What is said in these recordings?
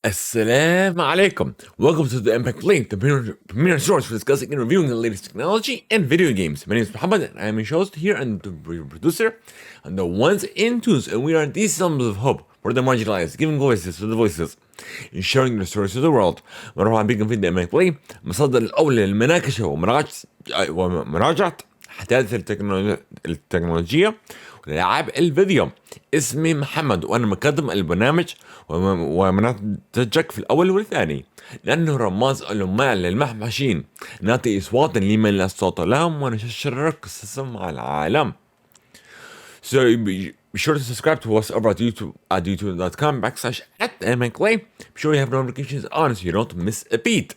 Assalamu alaikum. Welcome to the Theimpactplay, the premier source for discussing and reviewing the latest technology and video games. My name is Muhammad, and I am your host here and the producer and the ones and twos, and we are these symbols of hope for the marginalized, giving voices to the voices, and sharing the stories to the world. مرحبا بكم في Theimpactplay، مصدر الأول للمناقشة ومراجعة أحداث التكنولوجيا والألعاب الفيديو. اسمي محمد وأنا مقدم البرنامج ومنتجك في الأول والثاني، لأنه رماز العمال للمحمشين، نعطي أصوات لمن لا صوت لهم ونشرر قصصهم مع العالم. So be sure to subscribe to us over at YouTube at youtube.com/@Theimpactplay. Be sure you have notifications on so you don't miss a beat.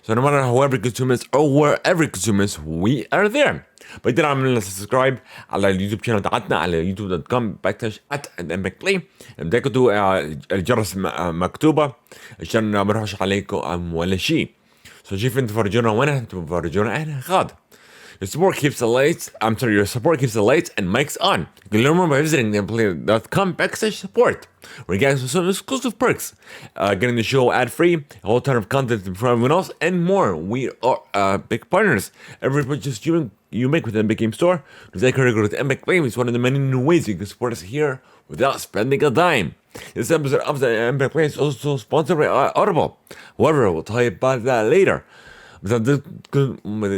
So no matter however you consume us or wherever you consume us, we are there. بقدر اعمل سبسكرايب على اليوتيوب شانل تاعتنا على youtube.com/@Theimpactplay. تاكدوا الجرس مكتوبه عشان ما نروحش عليكم ولا شيء. So شوف انتوا فرجونا وانا انتوا فرجونا احنا غاد. Your support keeps the lights and mics on. You can learn more by visiting theimpactplay.com/support, where you guys have some exclusive perks, getting the show ad-free, a whole ton of content for everyone else, and more. We are big partners. Every purchase you make with the Epic Game Store, is with Theimpactplay. It's one of the many new ways you can support us here without spending a dime. This episode of the Theimpactplay is also sponsored by Audible. However, we'll tell you about that later. بس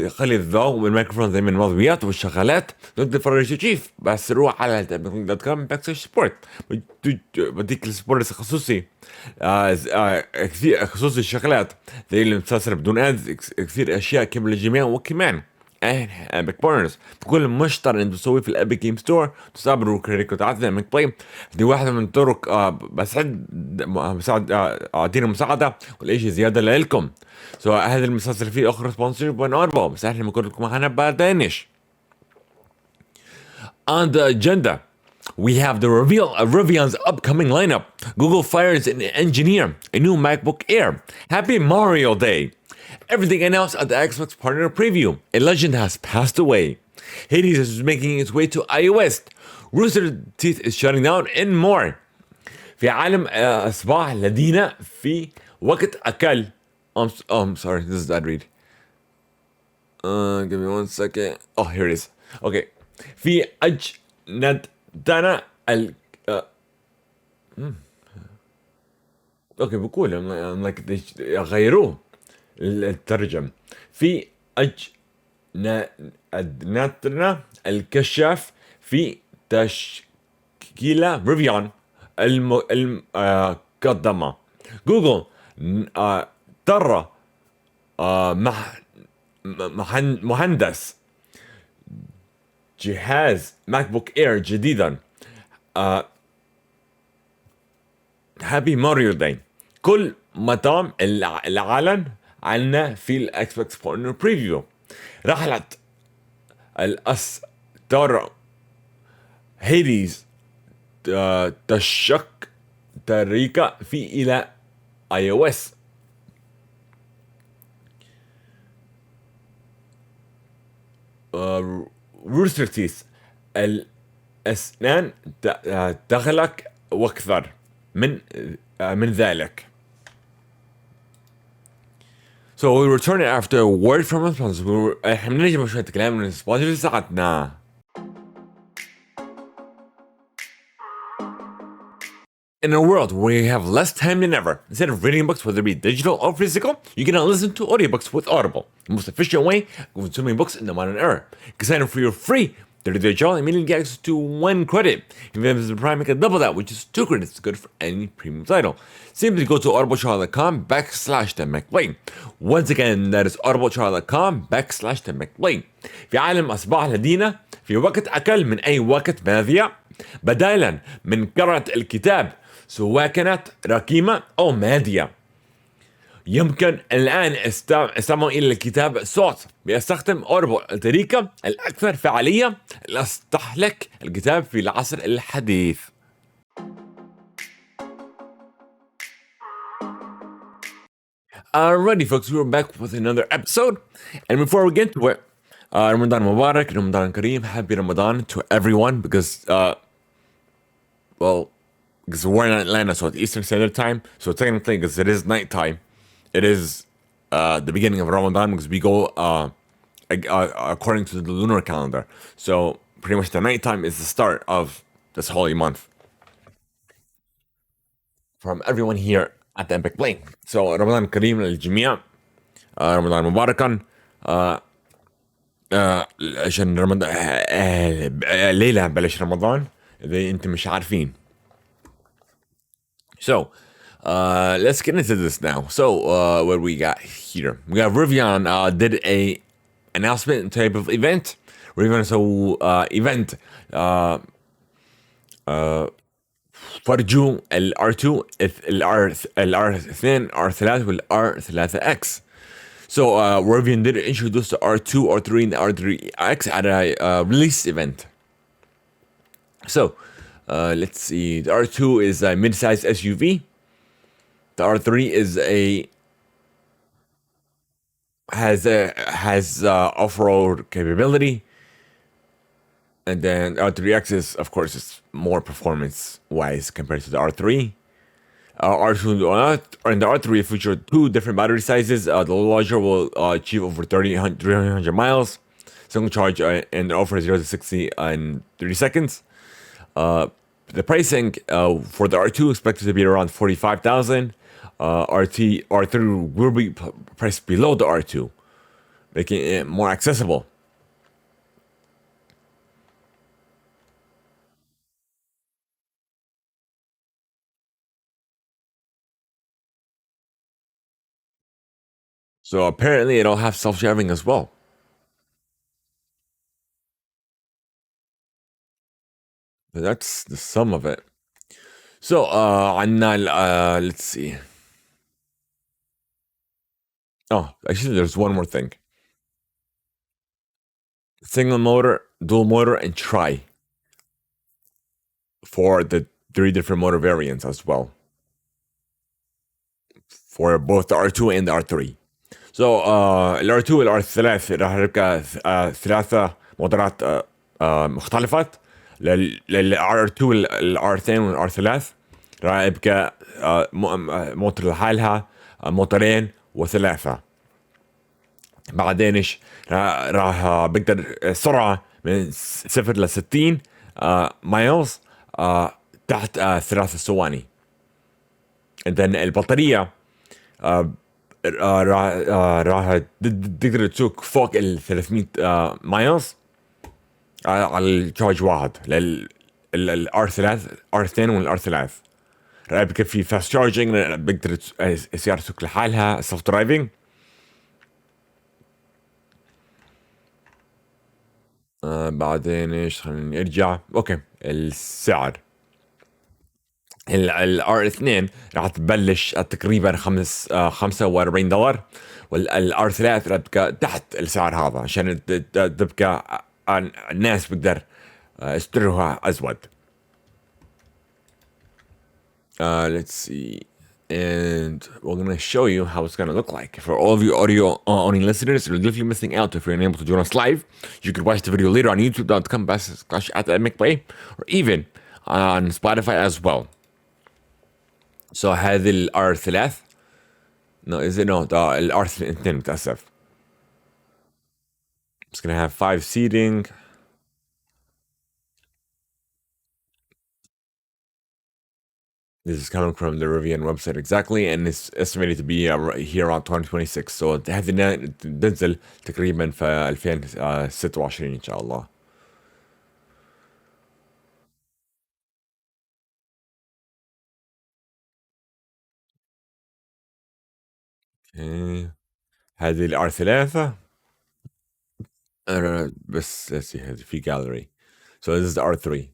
خلي الضوء والميكروفون زي من المضويات والشغالات تقدر تفرج كيف، بس روح على theimpactplay.com/support. بديك السبورت الخصوصي كثير خصوصي الشغلات زي المسلسل بدون ادز، كثير اشياء كامله للجميع. وكمان ابيك بارنرز بكل مشترى انت تسويه في الابيك جيم ستور تستقبلوا الكريدت تاعتنا ابيك بلاي. دي واحده من طرق بساعد اعطينا مساعده ولا شيء زياده لكم. هذا المسلسل فيه اخر سبونسر بين اربعه، بس احنا بنقول لكم معنا بعدينش. On the agenda, we have the reveal of Rivian'S upcoming lineup. Google fires an engineer, a new MacBook Air. Happy Mario Day. Everything announced at the Xbox Partner Preview. A legend has passed away. Hades is making its way to iOS. Rooster Teeth is shutting down and more. في عالم أصباح لدينا في وقت أقل. I'm sorry, this is ad read. Give me 1 second. Oh, here it is. Okay. في أجندنا Okay, بقول I'm like غيروه الترجم. في أجندنا الكشاف في تشكيلة ريفيان المقدمة. جوجل ترى مهندس جهاز ماك بوك اير جديدا. هابي ماريو داي. كل مطام العلن عنا في الاكس بوكس بارتنر بريفيو. رحلة الأسطورة هيديز تشق طريقة في إلى اي او اس. روستر تيث الأسنان تغلق واكثر من ذلك. So we return after a word from our sponsor. احنا بنجي شوية كلام من السبونسر ساعتنا. In a world where you have less time than ever, instead of reading books, whether it be digital or physical, you can now listen to audiobooks with Audible, the most efficient way of consuming books in the modern era. You can sign up for your free 30-day trial and immediately get access to 1 credit. If you have Prime, you can double that, which is 2 credits, good for any premium title. Simply go to audibletrial.com/Theimpactplay. Once again, that is audibletrial.com/Theimpactplay. في عالم أصبح لدينا في وقت أقل من أي وقت ماضي، بدالا من قراءة الكتاب سواء كانت رقيمة أو مادية. يمكن الآن استمع إلى الكتاب صوت بيستخدم Audible الطريقة الأكثر فعالية لأستهلك الكتاب في العصر الحديث. Alrighty folks, we're back with another episode, and before we get to it, Ramadan Mubarak, Ramadan Kareem, happy Ramadan to everyone, because well, because we're in Atlanta, so it's Eastern Standard Time. So technically, because it is nighttime, it is the beginning of Ramadan because we go according to the lunar calendar. So pretty much the nighttime is the start of this holy month. From everyone here at the Epic Play. So رمضان كريم للجميع. رمضان مباركا. عشان رمضان ليلة بلش رمضان إذا أنتم مش عارفين. So, let's get into this now. So, what we got here? We got Rivian did a announcement type of event. Rivian so event فرجوا ال R2 ال R2 R3 وال R3X. So, Rivian did introduce the R2, R3, and the R3X at a release event. So, let's see. The R2 is a mid-sized SUV. The R3 is has off-road capability, and then R3X is, of course, it's more performance-wise compared to the R3. R2 and the R3 feature two different battery sizes. The larger will achieve over 300 miles, single charge, and offer 0 to 60 in 30 seconds. The pricing for the R2 expected to be around 45,000. R3 will be priced below the R2, making it more accessible. So apparently it'll have self-driving as well. But that's the sum of it. So عندنا let's see. Oh, actually there's one more thing. Single motor, dual motor, and tri for the three different motor variants as well. For both the R2 and the R3. So ال R2 وال R3 راح يبقى ثلاثة موتورات مختلفات. لل R2 وال R2 وال R3 راح يبقى موتور لحالها، موتورين وثلاثة. بعدين ايش راح بقدر سرعة من 0 ل 60 مايلز تحت 3 ثواني. and then البطارية راح تقدر تسوق فوق ال 300 مايلز على الشارج واحد الار 3 ار 2 والار 3 راح يبقى في فاست شارجنج، بقدر السيارة تسوق لحالها سيلف درايفنج. بعدين ايش خلينا نرجع. اوكي السعر الار 2 راح تبلش تقريبا $45، والار 3 راح تبقى تحت السعر هذا عشان تبقى الناس بقدر يشتروها ازود. Let's see. And we're going to show you how it's going to look like. For all of you audio only listeners, if you're missing out, if you're unable to join us live, you can watch the video later on youtube.com/@Theimpactplay or even on Spotify as well. So هذه ال R3 no is it no ال R2 متأسف. It's going to have 5 seating. This is coming from the Rivian website exactly, and it's estimated to be here around 2026. So هذه تنزل تقريبا في 2026 إن شاء الله. Okay. هذه ال R3 بس let's see هذه في gallery. So this is the R3.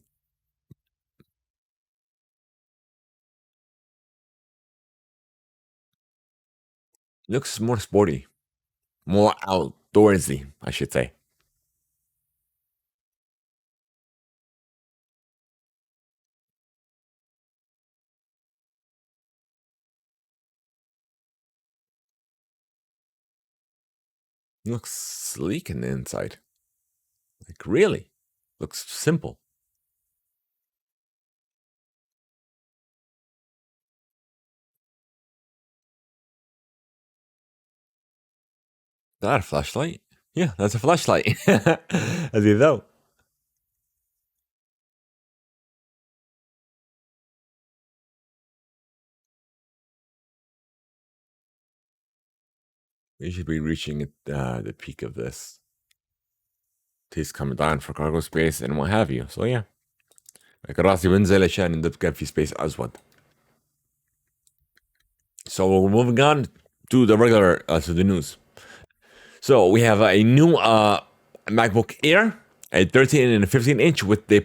Looks more sporty, more outdoorsy, I should say. Looks sleek in the inside. Like really, looks simple. that a flashlight? Yeah, that's a flashlight. As you know. We should be reaching the peak of this. He's coming down for cargo space and what have you. So yeah. لكن راسي بنزل عشان ندب كان في space أسود. So we're moving on to the regular to the news. So we have a new MacBook Air, a 13 and a 15 inch with the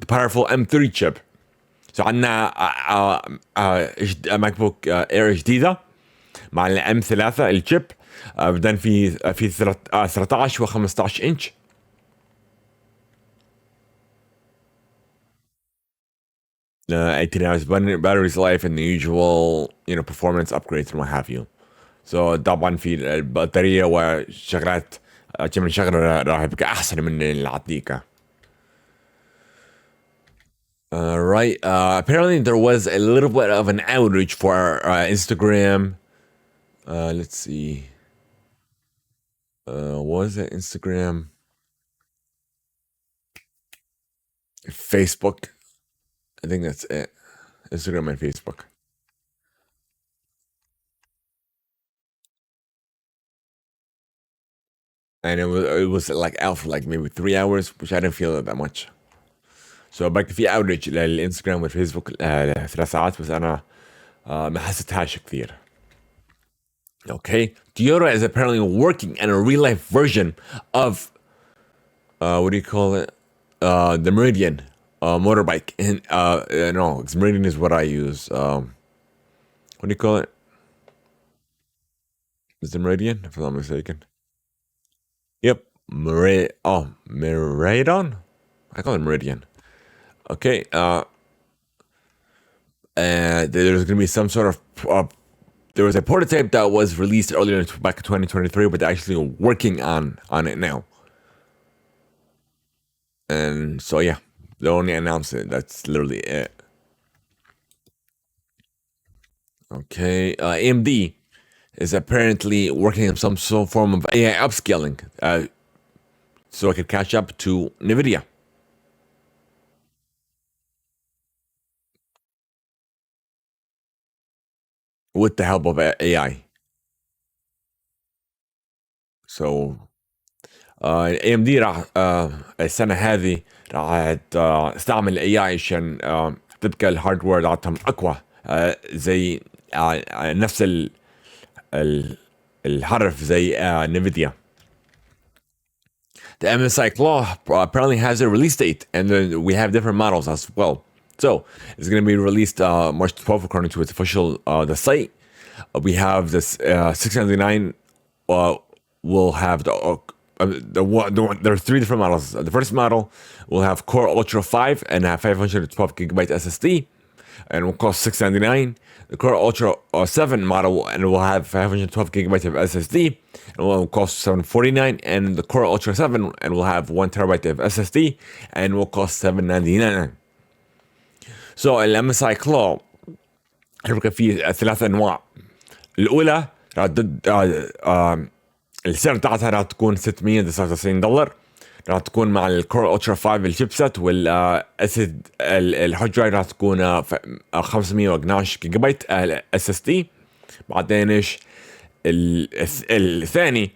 powerful M3 chip. So عندنا MacBook Air جديدة مع الام 3 الشيب. بعدين في 13 و15 انش. 18 hours battery's life and the usual performance upgrades and what have you. So طبعا في البطارية وشغلات كم شغلة راح يبقى أحسن من العتيقة. Right. Apparently there was a little bit of an outage for Instagram. Let's see. What was it? Instagram? Facebook? I think that's it. Instagram and Facebook. And it was like out for like maybe 3 hours, which I didn't feel it that much. So باقي في outage للانستغرام والفيسبوك 3 ساعات بس انا ما حسيتهاش كثير. Okay, Toyota is apparently working on a real life version of what do you call it? The Meridian motorbike. And no, Meridian is what I use. What do you call it? Is the Meridian, if I'm not mistaken? Yep, Meridian. I call it Meridian. Okay, and there's going to be some sort of there was a prototype that was released earlier back in 2023, but they're actually working on it now. And so yeah, they only announced it. That's literally it. Okay, AMD is apparently working on some form of AI upscaling, so it could catch up to Nvidia. With the help of AI. So AMD راح السنة هذه راح تستعمل الاي اي عشان تبقى الهاردوير تاعتهم اقوى زي نفس الحرف زي نفيديا. The MSI Claw apparently has a release date, and then we have different models as well. So it's going to be released March 12th according to its official the site. We have this 699 will have there are 3 different models. The first model will have Core Ultra 5 and have 512 gigabyte SSD, and will cost $699. The Core Ultra 7 model and will have 512 gigabytes of SSD and will cost $749. And the Core Ultra 7 and will have 1 terabyte of SSD and will cost $799. So MSI Claw هيبقى فيه 3 انواع. الاولى السعر بتاعتها راح تكون $699. راح تكون مع الكور الترا 5 الشيبسيت والاسد الحجره راح تكون 512 جيجا بايت اس اس دي. بعدين ايش الثاني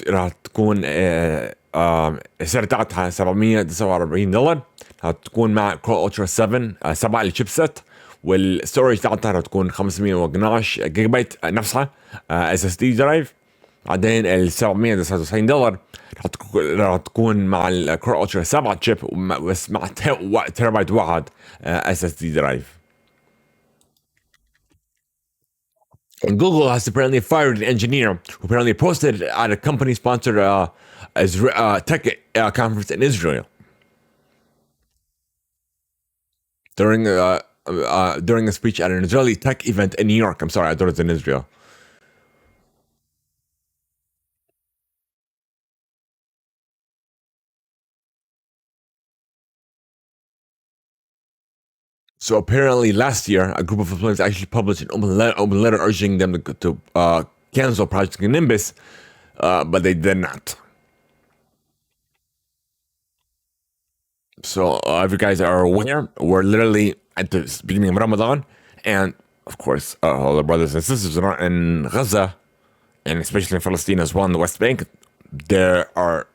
راح تكون السعر بتاعتها $749. راح تكون مع كور الترا 7 الشيبسيت والستورج بتاعتها راح تكون 512 جيجا بايت نفسها اس اس دي درايف. بعدين ال $799 راح تكون مع الكور الترا 7 شيب بس مع تيرابايت واحد اس اس دي درايف. And Google has apparently fired an engineer who apparently posted at a company-sponsored tech conference in Israel during a speech at an Israeli tech event in New York. I'm sorry, I thought it was in Israel. So apparently last year, a group of employees actually published an open letter urging them to cancel Project Nimbus but they did not. So, if you guys are aware, we're literally at the beginning of Ramadan, and of course, all the brothers and sisters in Gaza, and especially in Palestine as well, in the West Bank, there are.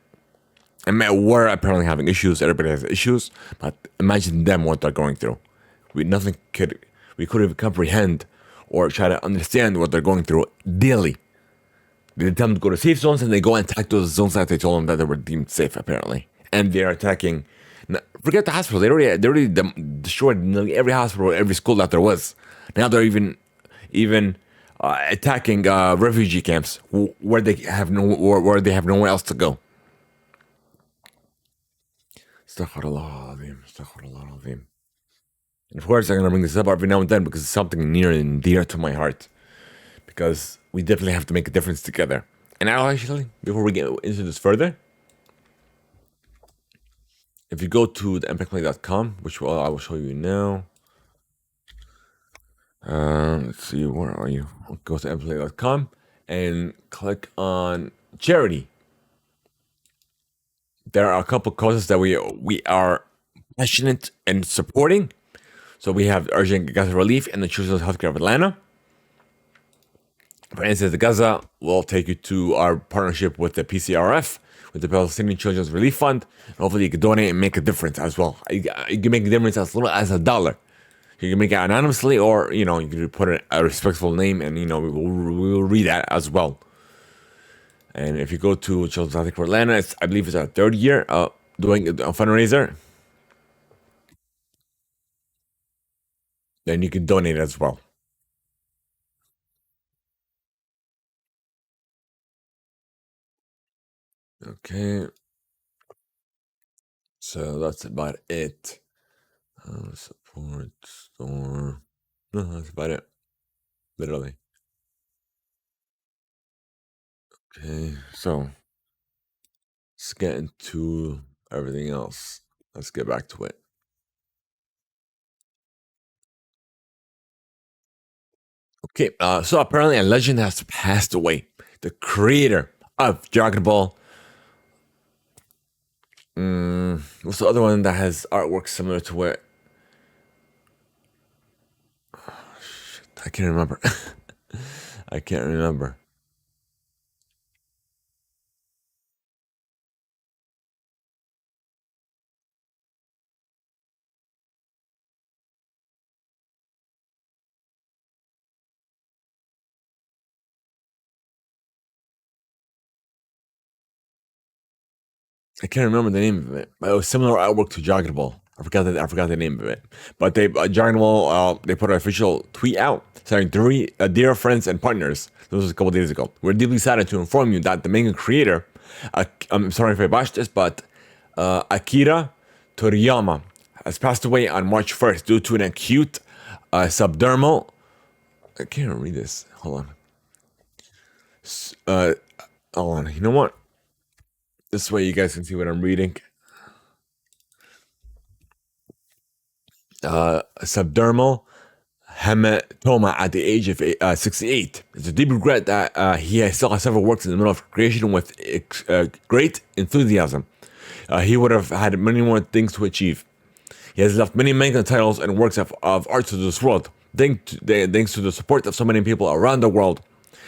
We're apparently having issues. Everybody has issues, but imagine them what they're going through. We couldn't even comprehend or try to understand what they're going through daily. They tell them to go to safe zones, and they go and attack those zones that they told them that they were deemed safe, apparently. And they're attacking. Forget the hospital. They already destroyed nearly every hospital, every school that there was. Now they're even attacking refugee camps where they have nowhere else to go. Astaghfirullah alazim, astaghfirullah alazim. And of course, I'm gonna bring this up every now and then because it's something near and dear to my heart. Because we definitely have to make a difference together. And now, actually, before we get into this further, if you go to the Theimpactplay.com, which I will show you now. Let's see, where are you? Go to Theimpactplay.com and click on charity. There are a couple causes that we are passionate and supporting. So we have Urgent Gaza Relief and the Children's Healthcare of Atlanta. For instance, the Gaza will take you to our partnership with the PCRF, with the Palestinian Children's Relief Fund. And hopefully you can donate and make a difference as well. You can make a difference as little as $1. You can make it anonymously, or you can put a respectful name, and we will read that as well. And if you go to Children's Healthcare for Atlanta, I believe it's our third year doing a fundraiser. Then you can donate as well. Okay. So that's about it. Support store. No, that's about it. Literally. Okay. So let's get into everything else. Let's get back to it. Okay. So apparently a legend has passed away. The creator of Dragon Ball. What's the other one that has artwork similar to it? I can't remember. I can't remember. I can't remember the name of it, but it was similar artwork to Dragon Ball. I forgot the name of it. But they Dragon Ball they put an official tweet out saying, "Three dear friends and partners." This was a couple days ago. We're deeply saddened to inform you that the manga creator, I'm sorry if I botched this, but Akira Toriyama has passed away on March 1st due to an acute subdermal. I can't read this. Hold on. You know what? This way you guys can see what I'm reading. Subdermal hematoma at the age of 68. It's a deep regret that he still has several works in the middle of creation with great enthusiasm. He would have had many more things to achieve. He has left many manga titles and works of art to this world. Thanks to the support of so many people around the world,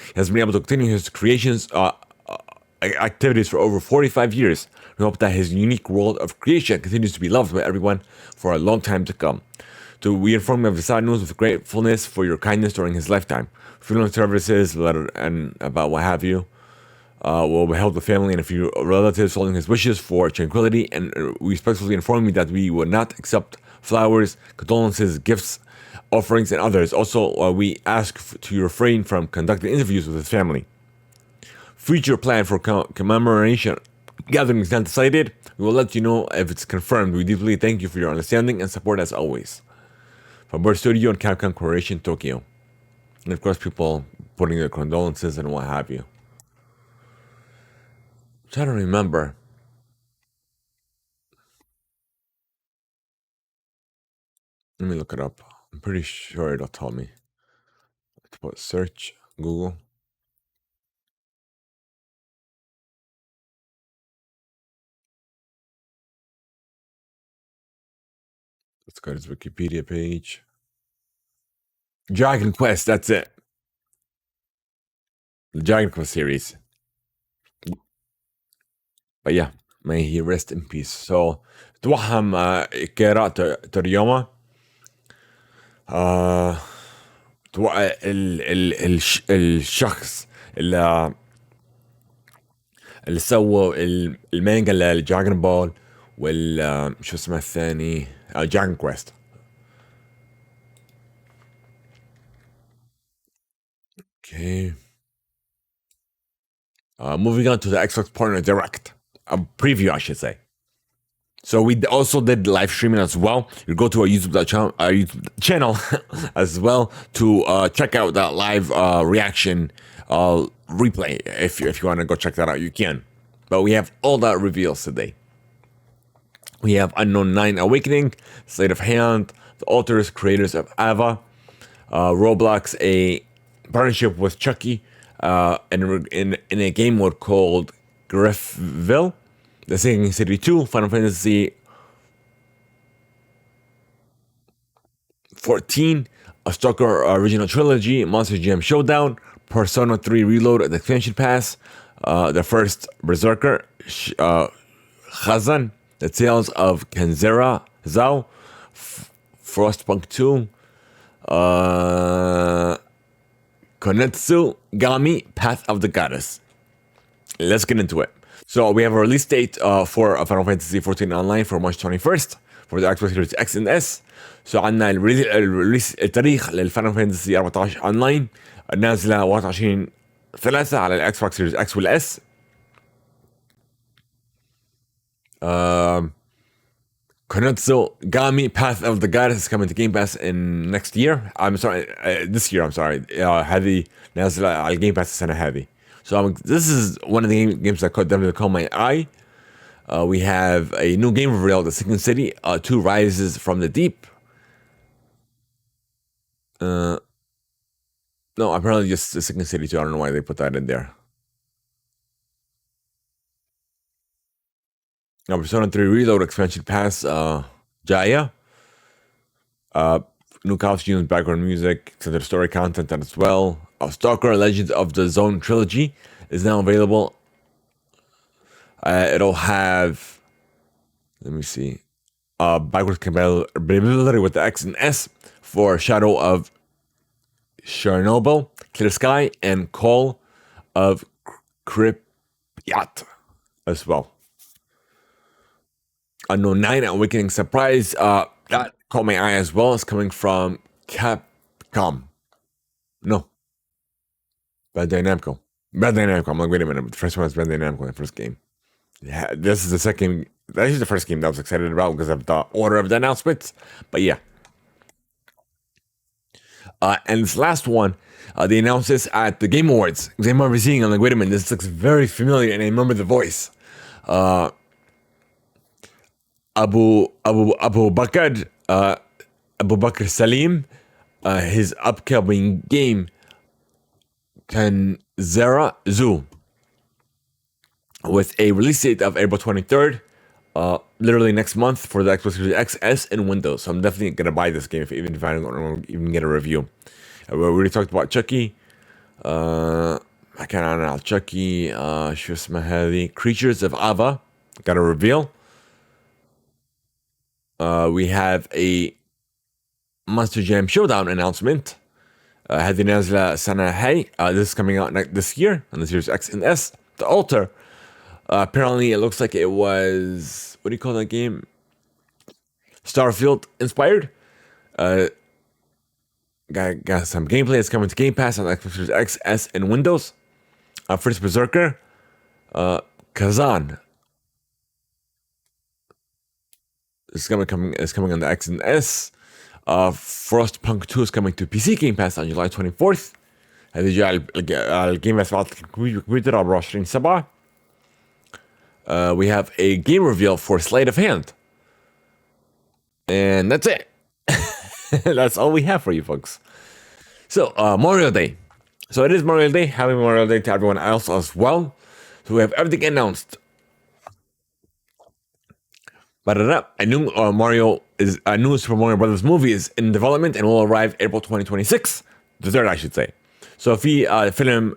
he has been able to continue his creations activities for over 45 years. We hope that his unique world of creation continues to be loved by everyone for a long time to come. We inform you of the sad news with gratefulness for your kindness during his lifetime. Funeral services, letter, and about what have you, will help the family and a few relatives following his wishes for tranquility. And we respectfully inform you that we will not accept flowers, condolences, gifts, offerings, and others. Also, we ask to refrain from conducting interviews with his family. Future plan for commemoration gathering is not decided. We will let you know if it's confirmed. We deeply thank you for your understanding and support as always. From Bird Studio and Capcom Corporation, Tokyo. And of course, people putting their condolences and what have you. I'm trying to remember. Let me look it up. I'm pretty sure it'll tell me. Let's put search, Google. Let's go to his Wikipedia page. Dragon Quest, that's it. The Dragon Quest series. But yeah, may he rest in peace. So توهم قراءة تريوما الشخص اللي سووا المانجا للدراجون بول شو اسمه الثاني دراجون كويست. Okay. Moving on to the Xbox Partner Direct. A preview, I should say. So we also did live streaming as well. You go to our YouTube channel as well to check out that live reaction replay. If you want to go check that out, you can. But we have all that reveals today. We have Unknown 9 Awakening, Sleight of Hand, the authors, creators of Ava, Roblox, a partnership with Chucky, in a game mode called Griffville, The Singing City 2, Final Fantasy 14, a Stalker Original Trilogy, Monster Jam Showdown, Persona 3 Reload, the Expansion Pass, the first Berserker, Khazan, The Tales of Kenzera Zao, Frostpunk 2, Konetsu Gami, Path of the Goddess. Let's get into it. So we have a release date for Final Fantasy 14 Online for March 21st for the Xbox Series X and S. So عندنا الريليس التاريخ للفاينل فانتسي 14 اونلاين نازله 21 3 على الاكس بوكس سيريز اكس والاس. Konetsu Gami, Path of the Goddess is coming to Game Pass in next year. I'm sorry, this year. I'm sorry. هذه نازله على Game Pass السنه هذه. So this is one of the games that definitely caught my eye. We have a new game reveal, The Sinking City 2 Rises from the Deep. No, apparently just The Sinking City 2. I don't know why they put that in there. Now, Persona 3 Reload Expansion Pass, Jaya. New costumes, background music, extended story content as well. Stalker Legends of the Zone Trilogy is now available. It'll have, let me see, backwards compatibility with the X and S for Shadow of Chernobyl, Clear Sky, and Call of Pripyat as well. Unknown 9 Awakening Surprise, that caught my eye as well. It's coming from Capcom. No. Bandai Namco. I'm like, wait a minute. The first one was Bandai Namco, the first game. Yeah, this is the second. That is the first game that I was excited about because of the order of the announcements. But yeah. And this last one, they announced this at the Game Awards. Because I remember seeing, I'm like, wait a minute, this looks very familiar, and I remember the voice. Abu Bakr Salim, his upcoming game, Kenzera Zoo, with a release date of April 23rd, literally next month for the Xbox Series X, S, and Windows. So I'm definitely going to buy this game even if I don't even get a review. We already talked about Chucky. I can't know Chucky. شو اسمه هذه Creatures of Ava, got a reveal. We have a Monster Jam Showdown announcement. هذه نازلة السنة هاي. This is coming out this year on the Series X and S. The Altar. Apparently, it looks like it was, what do you call that game? Starfield inspired. Got some gameplay. It's coming to Game Pass on Xbox Series X, S, and Windows. First Berserker. Kazan. It's coming on the X and S. Frostpunk 2 is coming to PC Game Pass on July 24th. هذه جاء الجيم باس على الكمبيوتر 24/7. We have a game reveal for Sleight of Hand. And that's it. That's all we have for you folks. So, Memorial Day. So it is Memorial Day. Happy Memorial Day to everyone else as well. So we have everything announced. A new a new Super Mario Brothers movie is in development and will arrive April 2026. The third, I should say. So في فيلم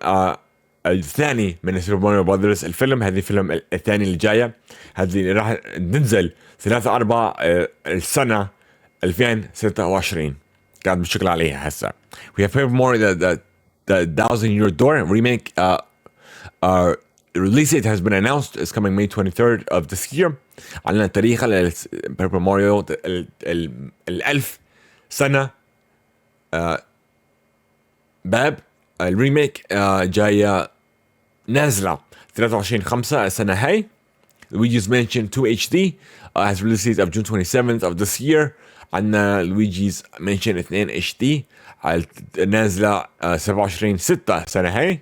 الثاني من سوبر ماريو براذرز. الفيلم هذه الفيلم الثاني اللي جايه، هذه راح تنزل 3/4 السنه 2026. قاعد بشتغل عليها هسه. We have Paper Mario the Thousand Year Door remake. Release date has been announced. It's coming May 23rd of this year. عندنا تاريخ بيبر ماريو الألف سنة باب الريميك جاية نازلة 23/5 السنة هاي. Luigi's Mansion 2 HD has release date of June 27th of this year. عندنا Luigi's Mansion 2 HD نازلة 27/6 السنة هاي.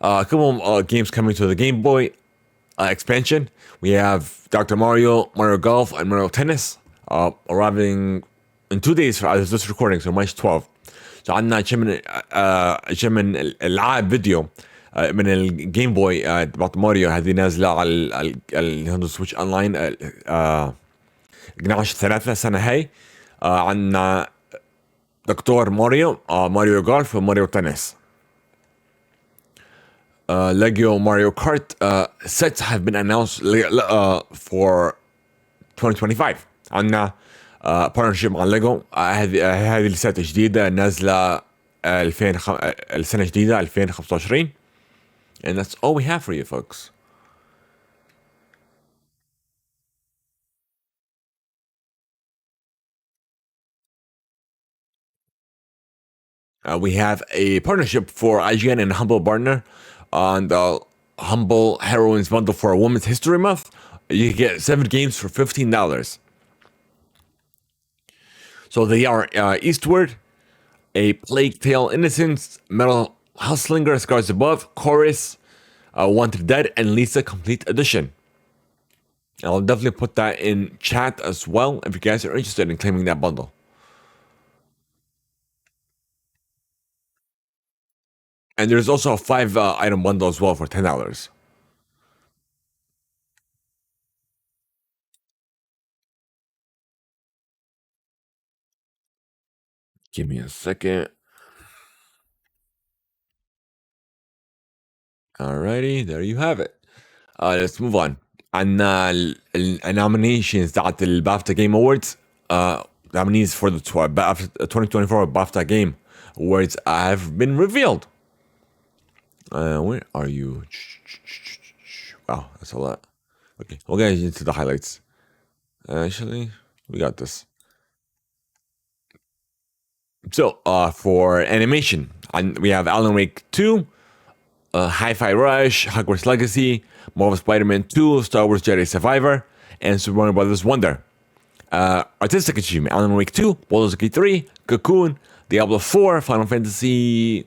A couple games coming to the Game Boy expansion. We have Dr. Mario, Mario Golf, and Mario Tennis arriving in 2 days as this recording, so March 12th. So عندنا شيء من العاب فيديو من الجيم بوي تبعت ماريو، هذه نازله على النينتندو سويتش اونلاين 12/3 السنه هاي. عندنا دكتور ماريو، ماريو جولف، وماريو تنس. Lego Mario Kart sets have been announced for 2025. عندنا partnership مع ليجو. هذه السات جديدة نازلة السنة الجديدة 2025. And that's all we have for you folks. We have a partnership for IGN and Humble Partner on the Humble Heroines Bundle for Women's History Month. You get 7 games for $15. So they are Eastward, A Plague Tale Innocence, Metal Hellslinger, Scars Above, Chorus, Wanted Dead, and Lisa Complete Edition. I'll definitely put that in chat as well if you guys are interested in claiming that bundle. And there's also a 5 item bundle as well for $10. Give me a second. Alrighty, there you have it. Let's move on. عندنا nominations تاعت BAFTA Game Awards. Nominees for the 2024 BAFTA Game Awards have been revealed. Where are you? Wow, that's a lot. Okay, we'll get into the highlights. Actually, we got this. So, for animation, we have Alan Wake 2, Hi-Fi Rush, Hogwarts Legacy, Marvel Spider-Man 2, Star Wars Jedi Survivor, and Super Mario Bros. Wonder. Artistic achievement, Alan Wake 2, Baldur's Gate 3, Cocoon, Diablo 4, Final Fantasy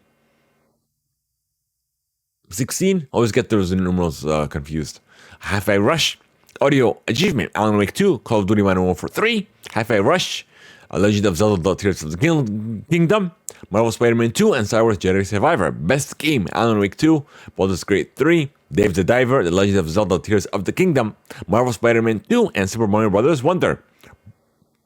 16. Always get those numerals confused. Hi-Fi Rush, Audio Achievement, Alan Wake 2, Call of Duty Modern Warfare 3, Hi-Fi Rush, Legend of Zelda Tears of the Kingdom, Marvel Spider-Man 2, and Star Wars Jedi Survivor. Best game, Alan Wake 2, Baldur's Gate 3, Dave the Diver, The Legend of Zelda Tears of the Kingdom, Marvel Spider-Man 2, and Super Mario Bros. Wonder.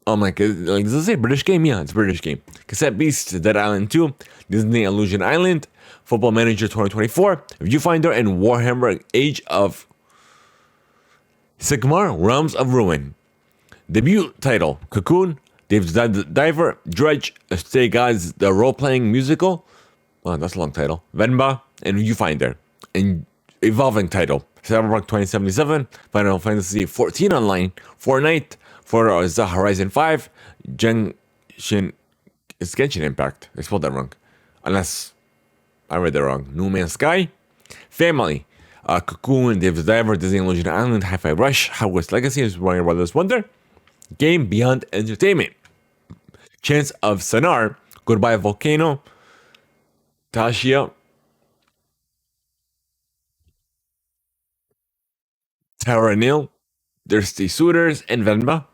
Oh my god, like, does it say British game? Yeah, it's a British game. Cassette Beast, Dead Island 2, Disney Illusion Island, Football Manager 2024, Viewfinder, and Warhammer Age of Sigmar, Realms of Ruin. Debut title, Cocoon, Dave the Diver, Dredge, Stay Guys, the role-playing musical. Oh, that's a long title. Venba, and Viewfinder. And evolving title, Cyberpunk 2077, Final Fantasy 14 Online, Fortnite, Forza Horizon 5, Genshin Impact. I spelled that wrong. Unless I read that wrong. No Man's Sky, Family, Cocoon, Dave the Diver, Disney Illusion Island, Hi-Fi Rush, Hogwarts Legacy, and Super Mario Bros. Wonder. Game Beyond Entertainment, Chance of Sonar, Goodbye Volcano, Tasha, Terranil, Thirsty Suitors, and Venba.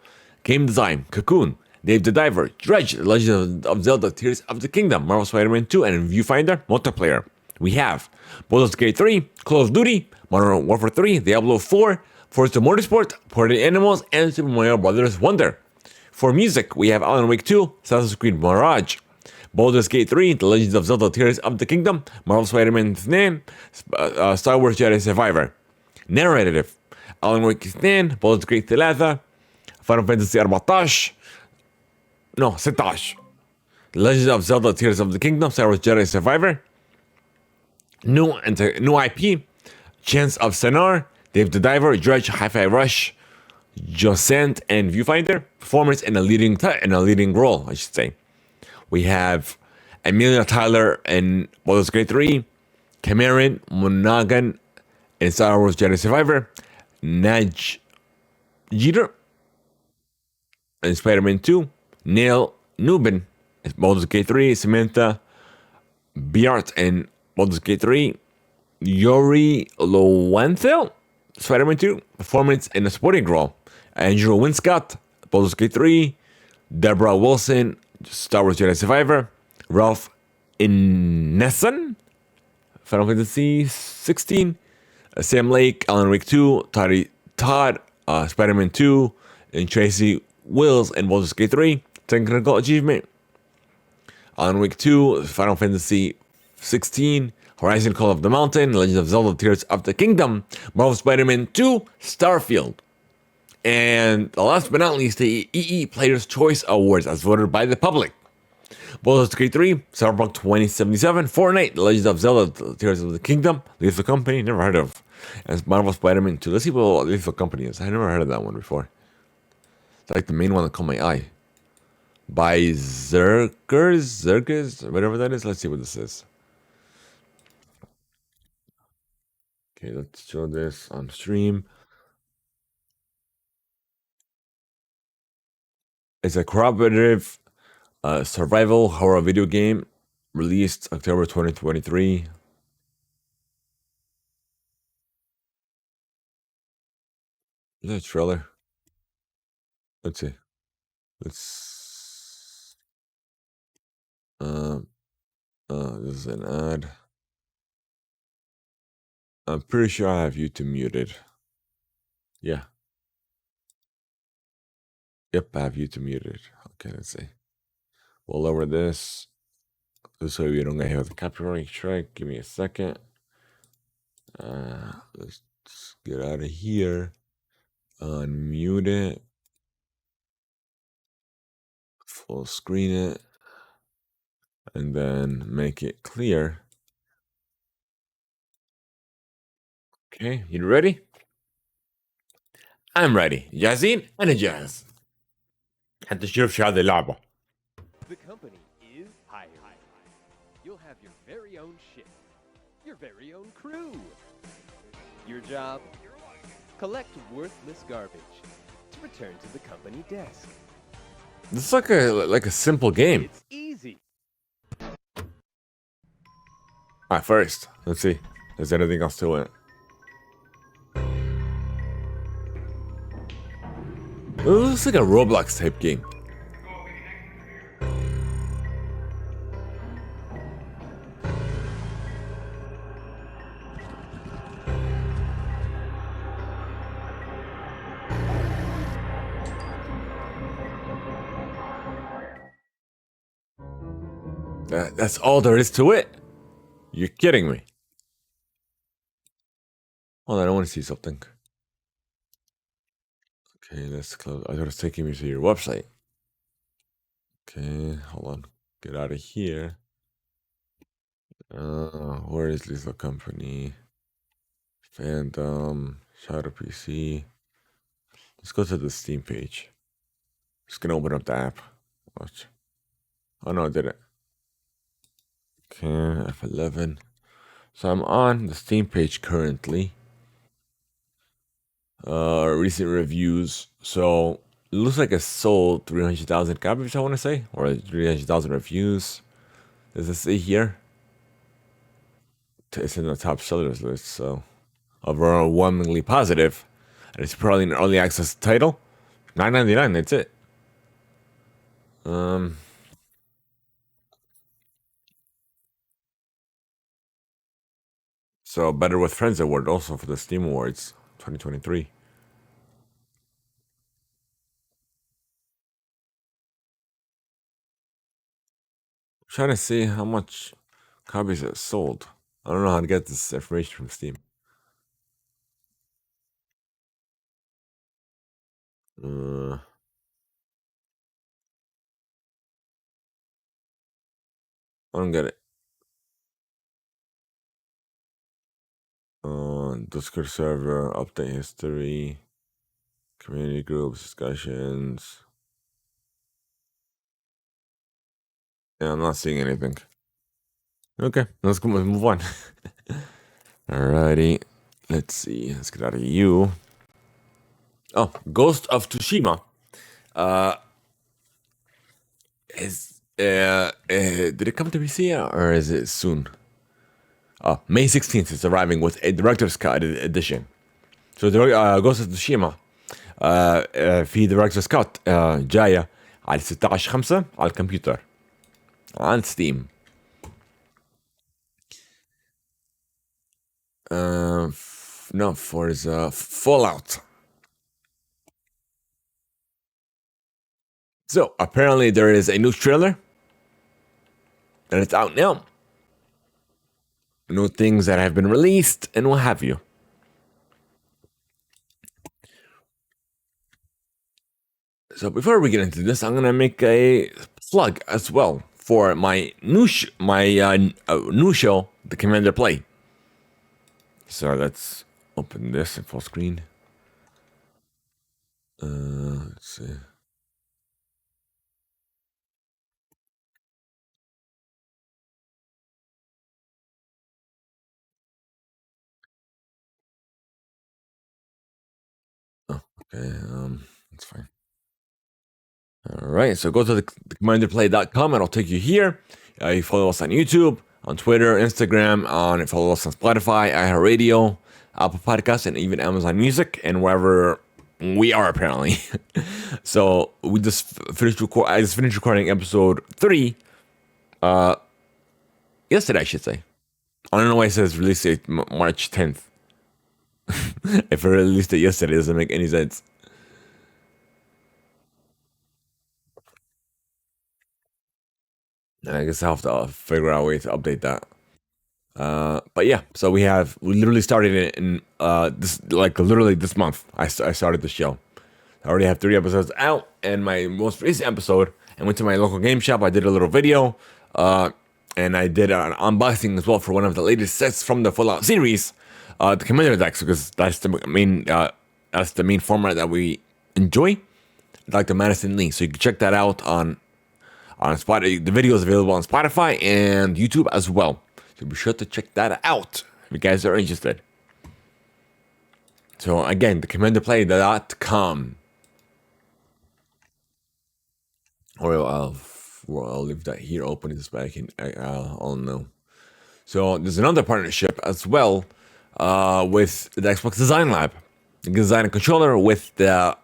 Game Design, Cocoon, Dave the Diver, Dredge, The Legend of Zelda Tears of the Kingdom, Marvel Spider-Man 2, and Viewfinder. Multiplayer, we have Baldur's Gate 3, Call of Duty, Modern Warfare 3, Diablo 4, Forza Motorsport, Party Animals, and Super Mario Bros. Wonder. For music, we have Alan Wake 2, Assassin's Creed Mirage, Baldur's Gate 3, The Legends of Zelda Tears of the Kingdom, Marvel Spider-Man 2, Star Wars Jedi Survivor. Narrative, Alan Wake 2, Baldur's Gate 3, Final Fantasy 14, no, 16. Legend of Zelda Tears of the Kingdom, Star Wars Jedi Survivor. New IP, Chance of Sonar, Dave the Diver, Dredge, Hi-Fi Rush, Josant, and Viewfinder. Performance in a leading role, I should say. We have Amelia Tyler in Baldur's Gate 3, Cameron Monaghan in Star Wars Jedi Survivor, Naj Jeter in Spider-Man 2, Neil Newbin in Baldur's Gate 3, Samantha Biart in Baldur's Gate 3, Yuri Lowenthal, Spider-Man 2, performance in a supporting role. Andrew Winscott, Baldur's Gate 3, Deborah Wilson, Star Wars Jedi Survivor, Ralph Ineson, Final Fantasy 16, Sam Lake, Alan Wake 2, Todd, Spider-Man 2, and Tracy Wills in Baldur's Gate 3. Technical achievement, Alan Wake 2, Final Fantasy 16, Horizon Call of the Mountain, Legend of Zelda Tears of the Kingdom, Marvel Spider-Man 2, Starfield. And last but not least, the EE Player's Choice Awards as voted by the public. Baldur's Gate 3, Cyberpunk 2077, Fortnite, The Legend of Zelda Tears of the Kingdom, Lethal Company, never heard of. And Marvel Spider-Man 2. Let's see what Lethal Company is. I never heard of that one before. It's like the main one that caught my eye. By Zerkers, whatever that is. Let's see what this is. Okay, let's show this on stream. It's a cooperative survival horror video game released October 2023. Is that a trailer? Let's see. Let's. This is an ad. I'm pretty sure I have YouTube muted. Yeah. Yep, I have YouTube muted. Okay, let's see. We'll lower this. This way we don't get hit with a copyright strike. Give me a second. Let's get out of here. Unmute it. Full screen it. And then make it clear. Okay, you ready? I'm ready. جاهزين؟ أنا جاهز. حتى تشوف شو هذه اللعبة. The company is hiring. You'll have your very own ship, your very own crew. Your job? Collect worthless garbage to return to the company desk. This is like a simple game. It's easy. Alright, first, let's see. Is there anything else to it? It looks like a Roblox type game. That's all there is to it? You're kidding me. Hold on, I want to see something. Okay, let's close. I thought it's taking me to your website. Okay, hold on. Get out of here. Where is Lethal Company? Fandom, Shadow PC. Let's go to the Steam page. Just gonna open up the app. Watch. Oh no, I did it. Okay, F11. So I'm on the Steam page currently. Recent reviews. So it looks like it sold 300,000 copies, I want to say, or 300,000 reviews. Does it say here? It's in the top sellers list, so overwhelmingly positive. And it's probably an early access title. $9.99. That's it. So Better with Friends award also for the Steam Awards 2023. Trying to see how much copies it sold. I don't know how to get this information from Steam. I don't get it. Discord server, update history, community groups, discussions. Yeah, I'm not seeing anything. Okay, let's move on. Alrighty, let's see. Let's get out of you. Oh, Ghost of Tsushima. Did it come to PC or is it soon? May 16th is arriving with a director's cut edition. So Ghost of Tsushima في director's cut جاية على 16/5 على الكمبيوتر على ستيم. No, for his Fallout. So apparently there is a new trailer, and it's out now. New things that have been released, and what have you. So before we get into this, I'm gonna make a plug as well for my new new show, The Commander Play. So let's open this in full screen. Let's see. Oh, okay. That's fine. All right. So go to the commanderplay.com and I'll take you here. You follow us on YouTube, on Twitter, Instagram, follow us on Spotify, iHeartRadio, Apple Podcasts, and even Amazon Music, and wherever we are apparently. So we just finished I just finished recording episode 3 yesterday, I should say. I don't know why it says release date March 10th. If I released it yesterday, it doesn't make any sense. I guess I'll have to figure out a way to update that. But yeah, so we literally started it in this, like literally this month. I started the show. I already have 3 episodes out, and my most recent episode, I went to my local game shop. I did a little video, and I did an unboxing as well for one of the latest sets from the Fallout series, the Commander decks, because that's the main format that we enjoy, like the Madison Lee. So you can check that out on Spotify. The video is available on Spotify and YouTube as well. So be sure to check that out if you guys are interested. So again, thecommanderplay.com. Or I'll leave that here open so I can I'll know. So there's another partnership as well with the Xbox Design Lab. You can design a controller with the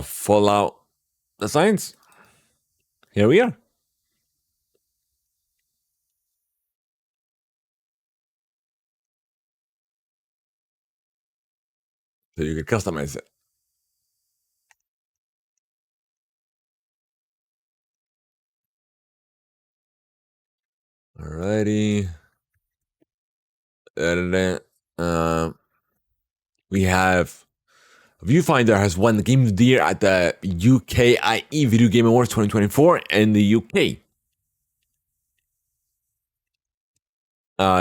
Fallout designs. Here we are. So you can customize it. Alrighty. We have Viewfinder has won the Game of the Year at the UKIE Video Game Awards 2024 in the UK.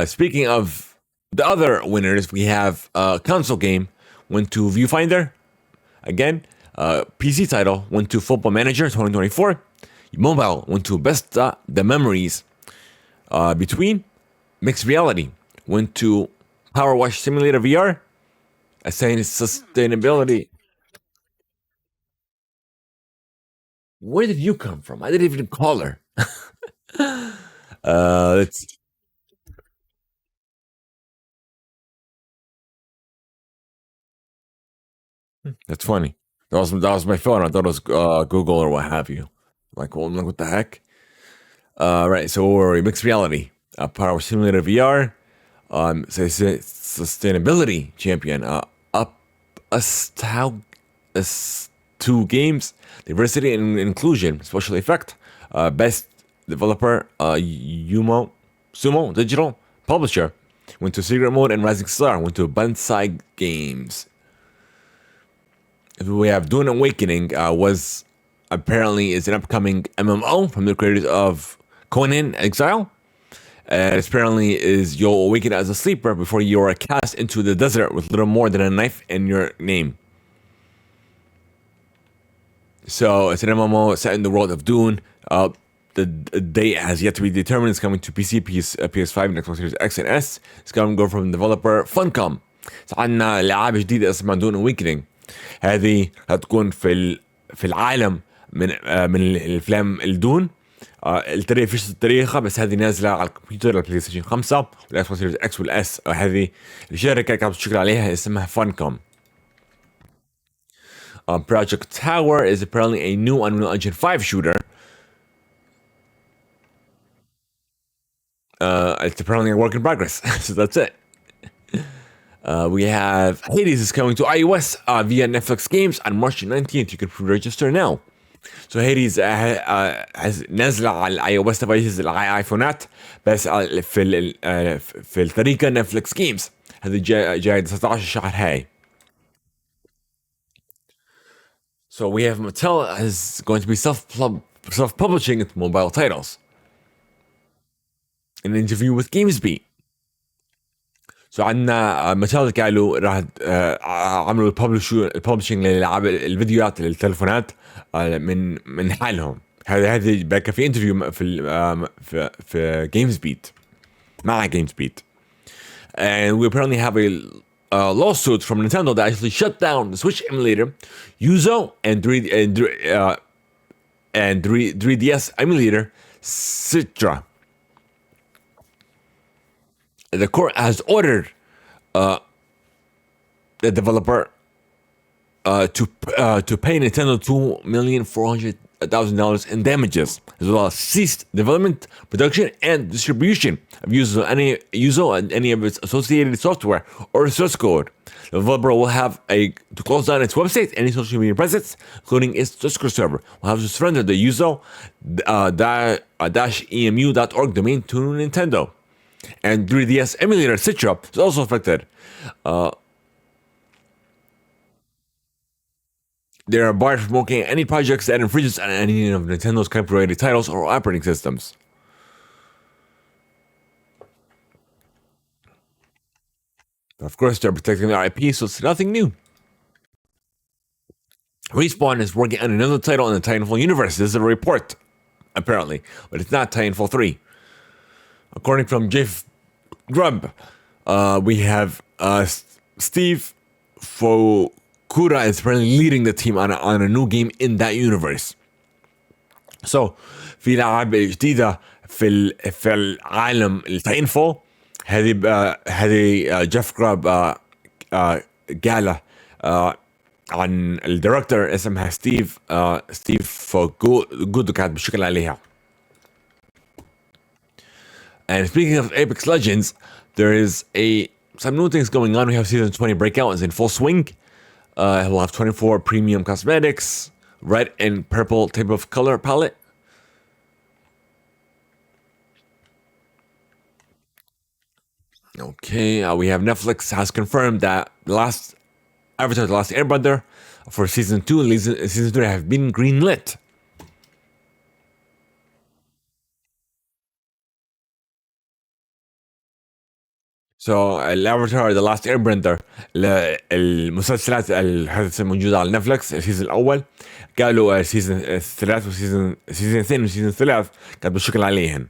Speaking of the other winners, we have console game went to Viewfinder. Again, PC title went to Football Manager 2024. Mobile went to Best The Memories. Between Mixed Reality went to Power Wash Simulator VR. Saying sustainability. Where did you come from? I didn't even call her. Let's. That's funny. That was my phone. I thought it was Google or what have you. Like, well, what the heck? Right. So where were we? Mixed Reality, Power Simulator VR, sustainability champion, up 2 games, diversity and inclusion, special effect, best developer, Sumo Digital, publisher, went to Secret Mode, and Rising Star went to Bansai Games. We have Dune Awakening, was apparently is an upcoming MMO from the creators of Conan Exile. It apparently is you'll awaken as a sleeper before you are cast into the desert with little more than a knife in your name. So it's an MMO set in the world of Dune. The date has yet to be determined. It's coming to PC, PS5, and Xbox Series X and S. It's going to go from developer Funcom. عندنا لعبة جديدة اسمها Dune Awakening. هذه هتكون في العالم من الافلام الدون. التاريخ فيش تاريخها، بس هذه نازله على الكمبيوتر، البلاي ستيشن 5 والاكس سيريز اكس والاس. هذه الشركه كانت بتشتغل عليها اسمها فانكوم. Project Tower is apparently a new Unreal Engine 5 shooter. It's apparently a work in progress. So that's it. We have Hades is coming to iOS via Netflix Games on March 19th. You can pre-register now. So Hades has نازلة على iOS devices الايفونات، بس في الطريقة نتفليكس جيمز. هذه جاي 19 الشهر هاي. So we have Mattel is going to be self-publishing its mobile titles. In an interview with GamesBeat. So عندنا ماتيل قالوا راح عملوا الببلشنج للالعاب الفيديوهات للتلفونات من حالهم. هذه بقى في انترفيو في جيمز بيت مع جيمز بيت. And we apparently have a lawsuit from Nintendo that actually shut down the Switch emulator, Yuzo, and 3DS emulator, Citra. The court has ordered the developer to pay Nintendo $2,400,000 in damages, as well as ceased development, production, and distribution of Yuzo and any of its associated software or source code. The developer will have to close down its website, any social media presence, including its Discord server. Will have to surrender the Yuzo-emu.org domain to Nintendo. And 3DS emulator Citra is also affected. They are barred from working on any projects that infringes on any of Nintendo's copyrighted titles or operating systems. But of course, they're protecting their IP, so it's nothing new. Respawn is working on another title in the Titanfall universe. This is a report, apparently, but it's not Titanfall 3. According from Jeff Grubb, we have Steve Fokura is apparently leading the team on a new game in that universe. So, في لعبة جديدة في العالم التاينفول. هذه جيف جراب قاله عن الدايركتور اسمها ستيف فوجود كانت بشكل عليها. And speaking of Apex Legends, there is some new things going on. We have Season 20 Breakout is in full swing. We'll have 24 premium cosmetics, red and purple type of color palette. Okay, we have Netflix has confirmed that Avatar: The Last Airbender for Season 2 and Season 3 have been greenlit. So الافاتار ذا لاست اير بندر المسلسلات الحدث الموجوده على نتفلكس السيزون الاول قالوا سيزون الثلاث وسيزون اثنين وسيزون ثلاث كانت بالشكل عليهن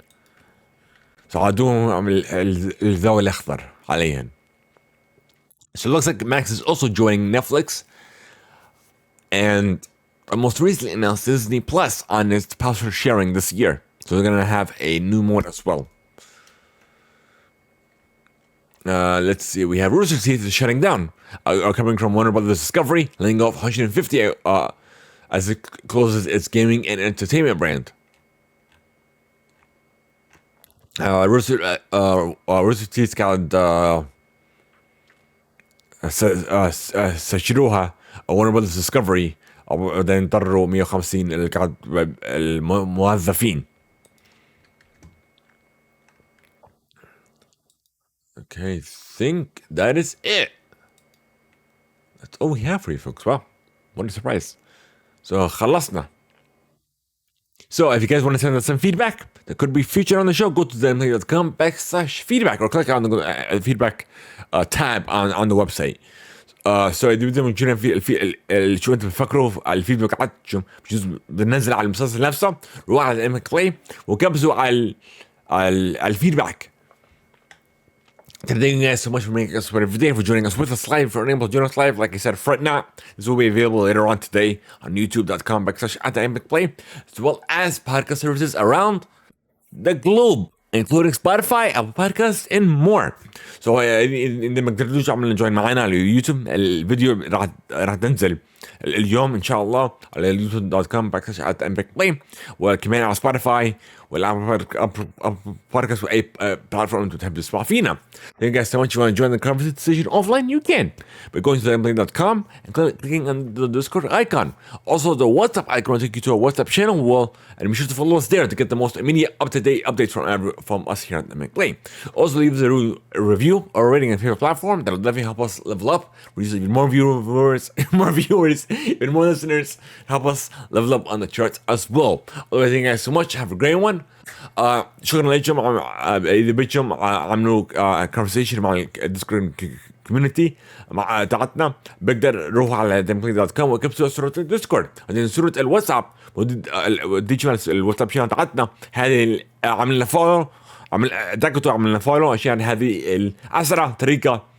صعدوهم الذوي الاخضر عليهن. So it looks like Max is also joining Netflix and most recently announced Disney Plus on its password sharing this year. So they're gonna have a new mode as well. Let's see. We have Rooster Teeth is shutting down. Are coming from Warner Brothers Discovery, laying off 150 as it closes its gaming and entertainment brand. Rooster Teeth قاعد سيشيروها ورنر براذرز ديسكفري، بعدين ضرروا 150 الموظفين. Okay, think that is it. That's all we have for you folks. Wow, what a surprise. So خلصنا. So if you guys want to send us some feedback that could be featured on the show, go to theimpactplay.com/feedback or click on the feedback tab on the website. So بدنا نجينا في شو انتم بتفكروا الفيدباك عندكم بجوز بننزل على المسلسل نفسه، روحوا على Theimpactplay بلاي وكبسوا على الفيدباك. Thank you guys so much for making us every day, for joining us with us live, for unable to join us live. Like I said, fret not. This will be available later on today on youtube.com/@Theimpactplay, as well as podcast services around the globe, including Spotify, Apple Podcasts, and more. So إذا ما قدرتوش تعملوا join معنا على يوتيوب، الفيديو راح تنزل اليوم إن شاء الله على youtube.com/@Theimpactplay، وكمان على سبوتيفاي والابل بودكاست واي بلاتفورم انتم تحبوا تسمعوا فينا. Thank you guys so much. If you want to join the conversation offline, you can by going to theimpactplay.com and clicking on the Discord icon. Also, the WhatsApp icon will take you to a WhatsApp channel. And be sure to follow us there to get the most immediate, up-to-date updates from us here at Theimpactplay. Also, leave us a review or a rating on your favorite platform. That'll definitely help us level up. Reach even more viewers, even more listeners. Help us level up on the charts as well. Otherwise, thank you guys so much. Have a great one. شكرا لكم. اذا بدكم عملوا conversation مع الديسكورد كوميونتي مع تاعتنا، بقدر روحوا على theimpactplay.com وكبسوا صورة الديسكورد، بعدين صورة الواتساب وديجوا الواتساب شانل تاعتنا هذه عملنا فولو، عملنا فولو عشان هذه الأسرع طريقة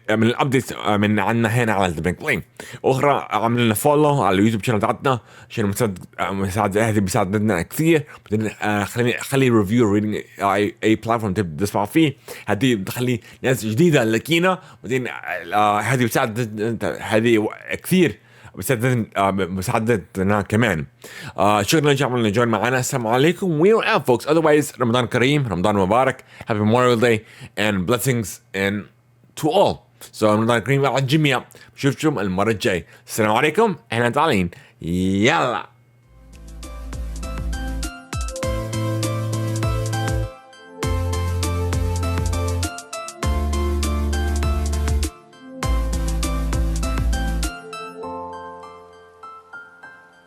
من الابديت من عنا هنا على Theimpactplay. اخرى عملنا فولو على اليوتيوب شانل تاعتنا عشان مساعد هذه بيساعدنا كثير. خلي ريفيو ريدنج اي بلاتفورم تبدا تسمع فيه، هذه بتخلي ناس جديده لكينا، بعدين هذه بتساعد هذه كثير مساعدتنا كمان. شكرا لكم عملنا جوين معنا. السلام عليكم. We are out folks. Otherwise رمضان كريم، رمضان مبارك. Happy Memorial Day and blessings and to all. So رمضان كريم على الجميع. بشوفكم المرة الجاي. السلام عليكم. احنا طالعين. يلا.